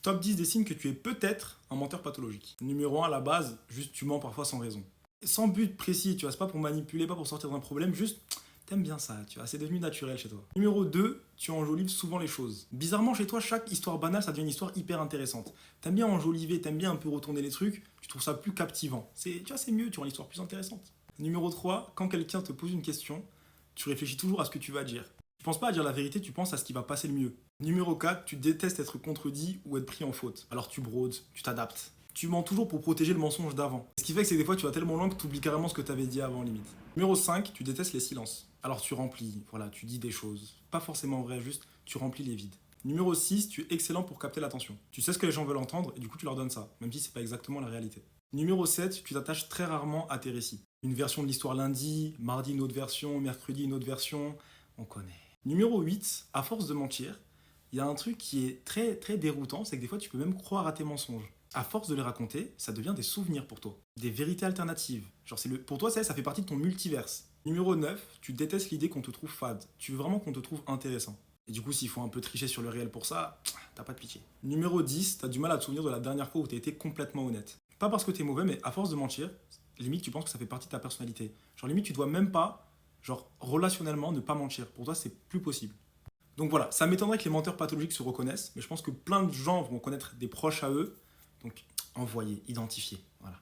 Top 10 des signes que tu es peut-être un menteur pathologique. Numéro 1, à la base, juste tu mens parfois sans raison. Sans but précis, tu vois, c'est pas pour manipuler, pas pour sortir d'un problème, juste t'aimes bien ça, tu vois, c'est devenu naturel chez toi. Numéro 2, tu enjolives souvent les choses. Bizarrement, chez toi, chaque histoire banale, ça devient une histoire hyper intéressante. T'aimes bien enjoliver, t'aimes bien un peu retourner les trucs, tu trouves ça plus captivant. Tu vois, c'est mieux, tu rends l'histoire plus intéressante. Numéro 3, quand quelqu'un te pose une question, tu réfléchis toujours à ce que tu vas dire. Tu penses pas à dire la vérité, tu penses à ce qui va passer le mieux. Numéro 4, tu détestes être contredit ou être pris en faute. Alors tu brodes, tu t'adaptes. Tu mens toujours pour protéger le mensonge d'avant. Ce qui fait que c'est des fois tu vas tellement loin que tu oublies carrément ce que tu avais dit avant limite. Numéro 5, tu détestes les silences. Alors tu remplis, voilà, tu dis des choses. Pas forcément vraies, juste tu remplis les vides. Numéro 6, tu es excellent pour capter l'attention. Tu sais ce que les gens veulent entendre et du coup tu leur donnes ça, même si c'est pas exactement la réalité. Numéro 7, tu t'attaches très rarement à tes récits. Une version de l'histoire lundi, mardi une autre version, mercredi une autre version, on connaît. Numéro 8, à force de mentir, il y a un truc qui est très très déroutant, c'est que des fois tu peux même croire à tes mensonges. À force de les raconter, ça devient des souvenirs pour toi, des vérités alternatives. Genre pour toi ça fait partie de ton multiverse. Numéro 9, tu détestes l'idée qu'on te trouve fade. Tu veux vraiment qu'on te trouve intéressant. Et du coup, s'il faut un peu tricher sur le réel pour ça, t'as pas de pitié. Numéro 10, t'as du mal à te souvenir de la dernière fois où t'as été complètement honnête. Pas parce que t'es mauvais, mais à force de mentir, limite tu penses que ça fait partie de ta personnalité. Genre limite tu dois même pas, genre relationnellement, ne pas mentir. Pour toi, c'est plus possible. Donc voilà, ça m'étonnerait que les menteurs pathologiques se reconnaissent, mais je pense que plein de gens vont connaître des proches à eux. Donc envoyez, identifiez. Voilà.